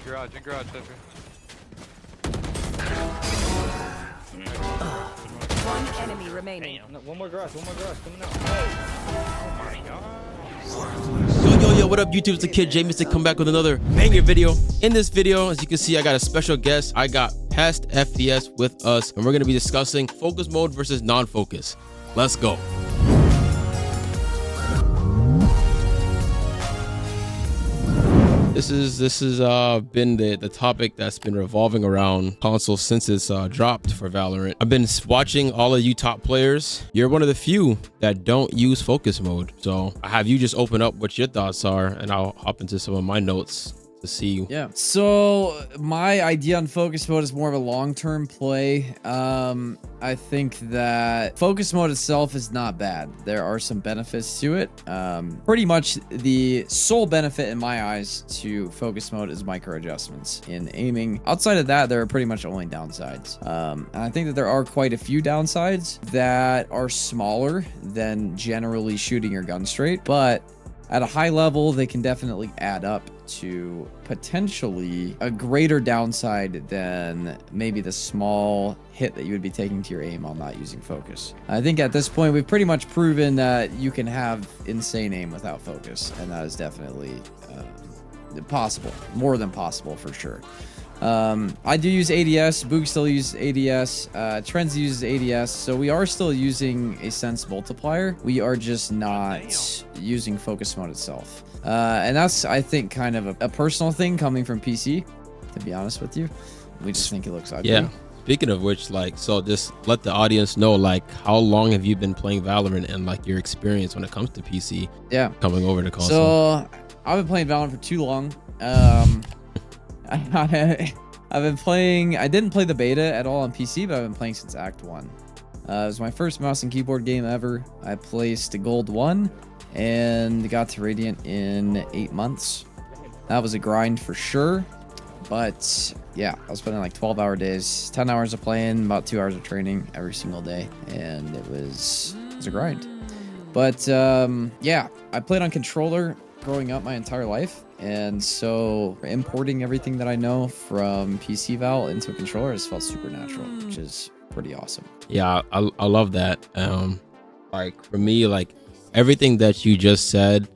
In garage, Pepper. One enemy remaining. Damn. No, one more garage coming out. Oh my god. Yo, what up YouTube? It's the kid JMystic, come back with another banger video. In this video, as you can see, I got a special guest. I got Pest FPS with us, and we're gonna be discussing focus mode versus non-focus. Let's go. This is been the topic that's been revolving around console since it's dropped for Valorant. I've been watching all of you top players. You're one of the few that don't use focus mode. So I have you just open up what your thoughts are, and I'll hop into some of my notes to see. Yeah, so my idea on focus mode is more of a long-term play. I think that focus mode itself is not bad. There are some benefits to it. Pretty much the sole benefit in my eyes to focus mode is micro adjustments in aiming. Outside of that, there are pretty much only downsides. And I think that there are quite a few downsides that are smaller than generally shooting your gun straight, but at a high level, they can definitely add up to potentially a greater downside than maybe the small hit that you would be taking to your aim on not using focus. I think at this point, we've pretty much proven that you can have insane aim without focus, and that is definitely possible, more than possible for sure. I do use ADS, Boog still uses ADS, Tenz uses ADS, so we are still using a sense multiplier. We are just not using focus mode itself. And that's, I think, kind of a personal thing coming from PC, to be honest with you. We just think it looks ugly. Yeah. Speaking of which, like, so just let the audience know, like, how long have you been playing Valorant and like your experience when it comes to PC? Yeah. Coming over to console. So I've been playing Valorant for too long. I've been playing, I didn't play the beta at all on PC, but I've been playing since Act 1. It was my first mouse and keyboard game ever. I placed Gold 1 and got to Radiant in 8 months. That was a grind for sure, but yeah, I was spending like 12-hour days, 10 hours of playing, about 2 hours of training every single day, and it was a grind. But yeah, I played on controller growing up my entire life, and so importing everything that I know from PC Val into a controller has felt super natural, which is pretty awesome. Yeah, I love that. Like for me, like everything that you just said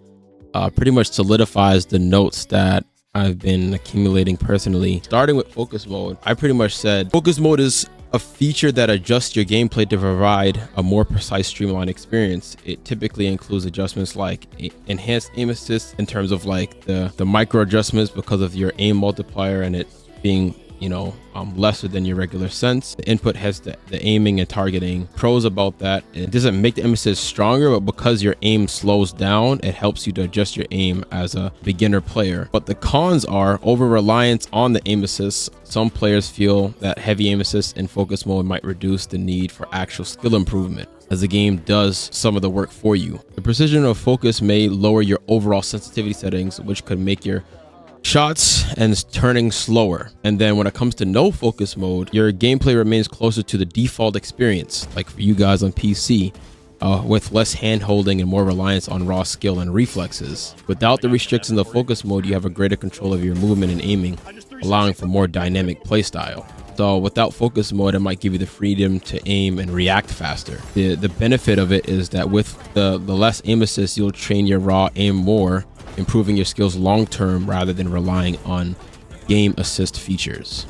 pretty much solidifies the notes that I've been accumulating personally. Starting with focus mode, I pretty much said focus mode is a feature that adjusts your gameplay to provide a more precise, streamlined experience. It typically includes adjustments like enhanced aim assist in terms of like the micro adjustments because of your aim multiplier and it being, you know, lesser than your regular sense. The input has the aiming and targeting. Pros about that, it doesn't make the aim assist stronger, but because your aim slows down, it helps you to adjust your aim as a beginner player. But the cons are over reliance on the aim assist. Some players feel that heavy aim assist in focus mode might reduce the need for actual skill improvement, as the game does some of the work for you. The precision of focus may lower your overall sensitivity settings, which could make your shots and turning slower. And then when it comes to no focus mode, your gameplay remains closer to the default experience, like for you guys on PC, with less hand holding and more reliance on raw skill and reflexes. Without the restrictions of focus mode, you have a greater control of your movement and aiming, allowing for more dynamic playstyle. So without focus mode, it might give you the freedom to aim and react faster. The benefit of it is that with the less aim assist, you'll train your raw aim more, improving your skills long-term rather than relying on game assist features.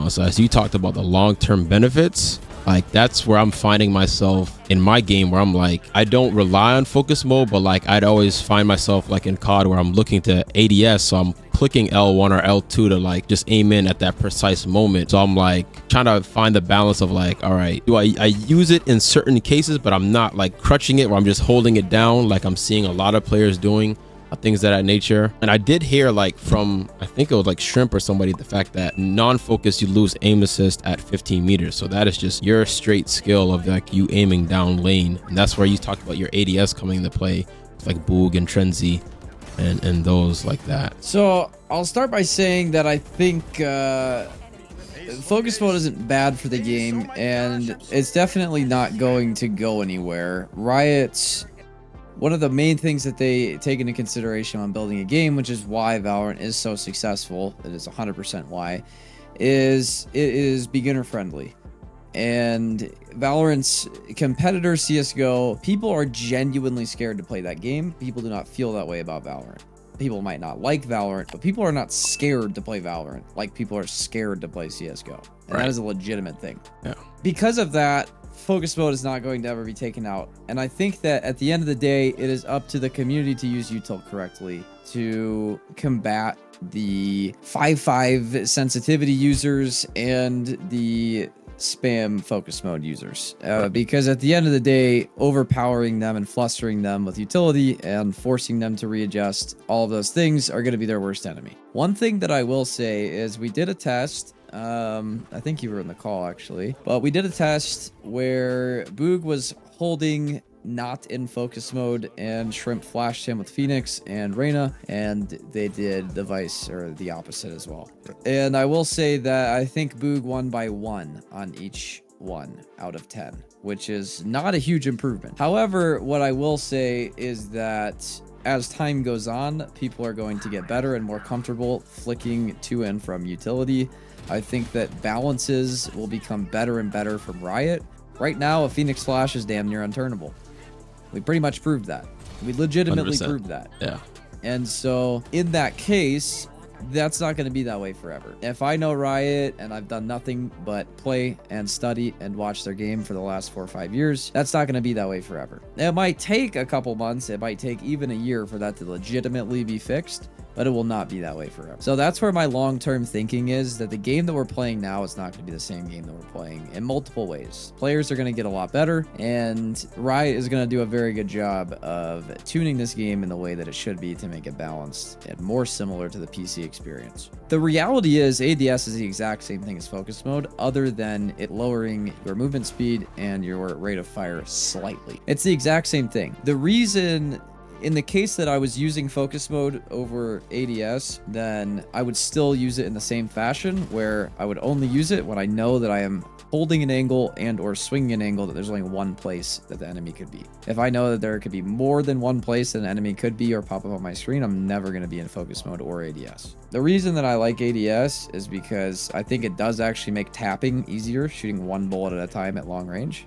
So as you talked about the long-term benefits, like that's where I'm finding myself in my game, where I'm like, I don't rely on focus mode, but like I'd always find myself like in COD where I'm looking to ADS, so I'm clicking L1 or L2 to like just aim in at that precise moment. So I'm like trying to find the balance of like, all right, do I use it in certain cases, but I'm not like crutching it where I'm just holding it down like I'm seeing a lot of players doing, things of that nature. And I did hear like from, I think it was like Shrimp or somebody, the fact that non-focus, you lose aim assist at 15 meters. So that is just your straight skill of like you aiming down lane. And that's where you talked about your ADS coming into play, like Boog and Trenzy and those like that. So I'll start by saying that I think focus mode isn't bad for the game, and it's definitely not going to go anywhere. Riot one of the main things that they take into consideration when building a game, which is why Valorant is so successful, it is 100% why, is it is beginner friendly. And Valorant's competitor CSGO, people are genuinely scared to play that game. People do not feel that way about Valorant. People might not like Valorant, but people are not scared to play Valorant like people are scared to play CSGO. And that is a legitimate thing. Yeah. Because of that, focus mode is not going to ever be taken out. And I think that at the end of the day, it is up to the community to use util correctly to combat the 5-5 sensitivity users and the spam focus mode users, because at the end of the day, overpowering them and flustering them with utility and forcing them to readjust, all of those things are going to be their worst enemy. One thing that I will say is we did a test. I think you were in the call actually, but we did a test where 𝐷𝐷𝐿 was holding not in focus mode and Shrimp flashed him with Phoenix and Reyna, and they did the vice or the opposite as well. And I will say that I think 𝐷𝐷𝐿 won by 1 on each 1 out of 10, which is not a huge improvement. However, what I will say is that as time goes on, people are going to get better and more comfortable flicking to and from utility. I think that balances will become better and better from Riot. Right now, a Phoenix flash is damn near unturnable. We pretty much proved that. We legitimately 100%. proved that. Yeah. And so in that case, that's not going to be that way forever. If I know Riot and I've done nothing but play and study and watch their game for the last 4 or 5 years, that's not going to be that way forever. It might take a couple months. It might take even a year for that to legitimately be fixed, but it will not be that way forever. So that's where my long-term thinking is, that the game that we're playing now is not going to be the same game that we're playing in multiple ways. Players are going to get a lot better, and Riot is going to do a very good job of tuning this game in the way that it should be to make it balanced and more similar to the PC experience. The reality is ADS is the exact same thing as focus mode, other than it lowering your movement speed and your rate of fire slightly. It's the exact same thing. The reason in the case that I was using focus mode over ADS, then I would still use it in the same fashion, where I would only use it when I know that I am holding an angle and or swinging an angle that there's only one place that the enemy could be. If I know that there could be more than one place that an enemy could be or pop up on my screen, I'm never going to be in focus mode or ADS. The reason that I like ADS is because I think it does actually make tapping easier, shooting one bullet at a time at long range.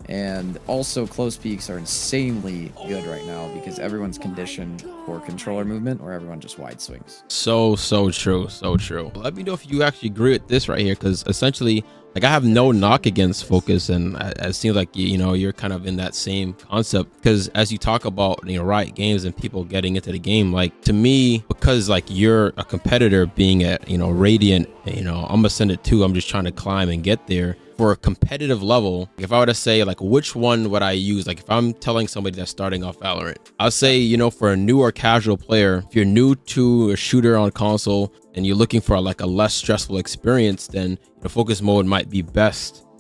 And also close peaks are insanely good right now because everyone's conditioned for controller movement, or everyone just wide swings. So true. So true. Let me know if you actually agree with this right here, because essentially, like, I have no knock against focus, and it seems like you're kind of in that same concept, because as you talk about Riot Games and people getting into the game, like, to me, because like you're a competitor being at Radiant, I'm Ascendant too, I'm just trying to climb and get there. For a competitive level, if I were to say, like, which one would I use, like if I'm telling somebody that's starting off Valorant, I'll say, for a new or casual player, if you're new to a shooter on console and you're looking for like a less stressful experience, then focus mode might be your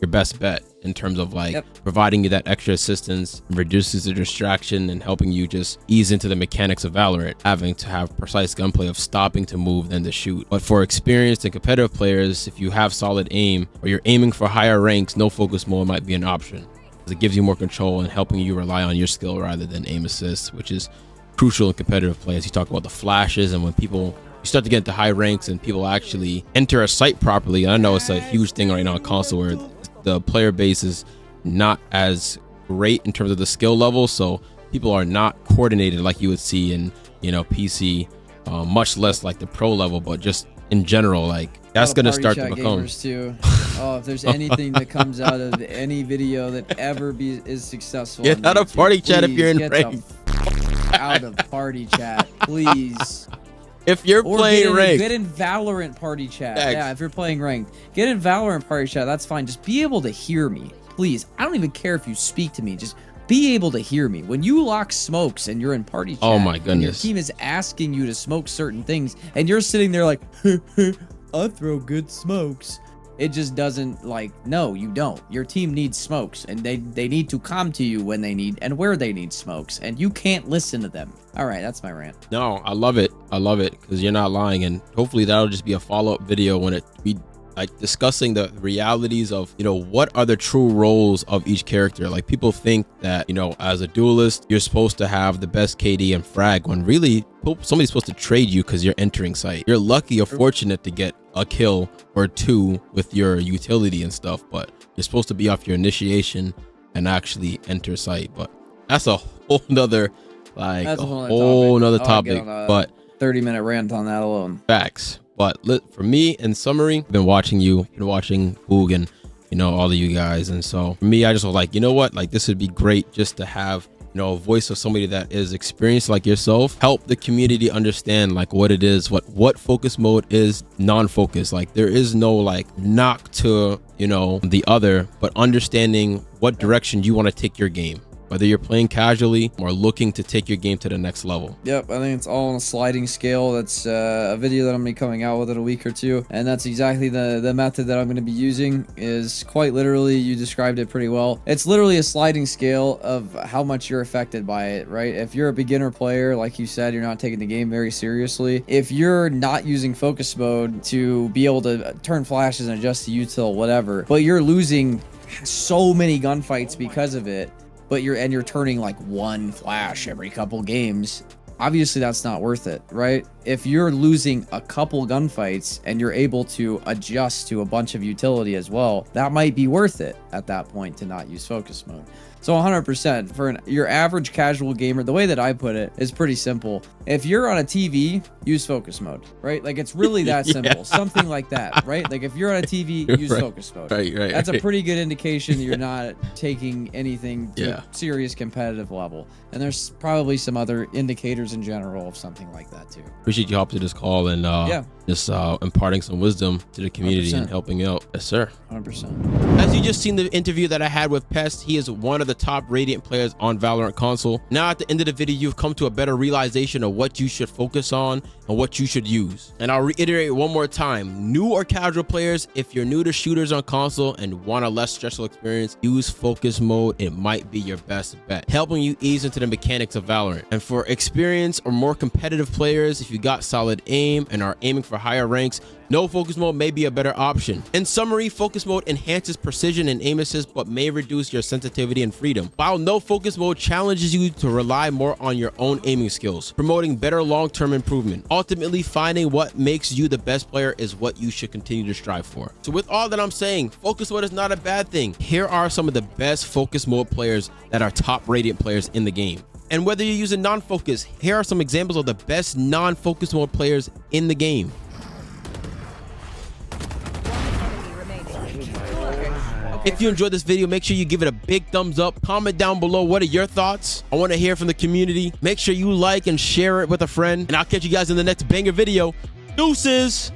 best bet in terms of like providing you that extra assistance, reduces the distraction, and helping you just ease into the mechanics of Valorant, having to have precise gunplay of stopping to move then to shoot. But for experienced and competitive players, if you have solid aim or you're aiming for higher ranks, no focus mode might be an option, because it gives you more control and helping you rely on your skill rather than aim assist, which is crucial in competitive players. You talk about the flashes, and when you start to get into high ranks and people actually enter a site properly. I know it's a huge thing right now on console where the player base is not as great in terms of the skill level, so people are not coordinated like you would see in PC, much less like the pro level, but just in general, like that's going to start to become too. Oh, if there's anything that comes out of any video that ever is successful, get out of party chat if you're in ranked. Out of party chat, please. If you're playing ranked, get in Valorant party chat. Yeah, if you're playing ranked, get in Valorant party chat. That's fine. Just be able to hear me, please. I don't even care if you speak to me. Just be able to hear me. When you lock smokes and you're in party chat, oh my goodness, your team is asking you to smoke certain things, and you're sitting there like, I'll throw good smokes. It just doesn't, like, no, you don't. Your team needs smokes, and they need to come to you when they need and where they need smokes, and you can't listen to them. All right, that's my rant. No, I love it, because you're not lying, and hopefully that'll just be a follow-up video when we like discussing the realities of, you know, what are the true roles of each character. Like people think that, you know, as a duelist, you're supposed to have the best KD and frag, when really somebody's supposed to trade you because you're entering site. You're lucky or fortunate to get a kill or two with your utility and stuff, but you're supposed to be off your initiation and actually enter site. But that's a whole nother, like a whole nother topic. But 30-minute rant on that alone. Facts. But for me, in summary, I've been watching you, been watching Boog and, you know, all of you guys. And so for me, I just was like, you know what, like this would be great just to have, you know, a voice of somebody that is experienced like yourself, help the community understand like what it is, what focus mode is, non-focus. Like there is no like knock to, you know, the other, but understanding what direction you want to take your game, whether you're playing casually or looking to take your game to the next level. Yep, I think it's all on a sliding scale. That's a video that I'm going to be coming out with in a week or two. And that's exactly the method that I'm going to be using. Is quite literally, you described it pretty well. It's literally a sliding scale of how much you're affected by it, right? If you're a beginner player, like you said, you're not taking the game very seriously. If you're not using focus mode to be able to turn flashes and adjust to util, whatever, but you're losing so many gunfights because of it, but you're turning like one flash every couple games, obviously that's not worth it, right? If you're losing a couple gunfights and you're able to adjust to a bunch of utility as well, that might be worth it at that point to not use focus mode. So 100% for your average casual gamer, the way that I put it is pretty simple. If you're on a TV, use focus mode, right? Like it's really that simple. Something like that, right? Like if you're on a TV, use focus mode. Right. That's a pretty good indication you're not taking anything to a serious competitive level. And there's probably some other indicators in general of something like that too. Appreciate you hopping to this call and just imparting some wisdom to the community 100%. and helping out. Yes, sir. 100%. As you just seen the interview that I had with Pest, he is one of the top Radiant players on Valorant Console. Now at the end of the video, you've come to a better realization of what you should focus on and what you should use. And I'll reiterate one more time, new or casual players, if you're new to shooters on console and want a less stressful experience, use focus mode. It might be your best bet, helping you ease into the mechanics of Valorant. And for experienced or more competitive players, if you got solid aim and are aiming for higher ranks, no focus mode may be a better option. In summary, focus mode enhances precision and aim assist, but may reduce your sensitivity and freedom, while no focus mode challenges you to rely more on your own aiming skills, promoting better long-term improvement. Ultimately, finding what makes you the best player is what you should continue to strive for. So with all that I'm saying, focus mode is not a bad thing. Here are some of the best focus mode players that are top Radiant players in the game. And whether you're using non-focus, here are some examples of the best non-focus mode players in the game. If you enjoyed this video, make sure you give it a big thumbs up. Comment down below, what are your thoughts? I want to hear from the community. Make sure you like and share it with a friend. And I'll catch you guys in the next banger video. Deuces!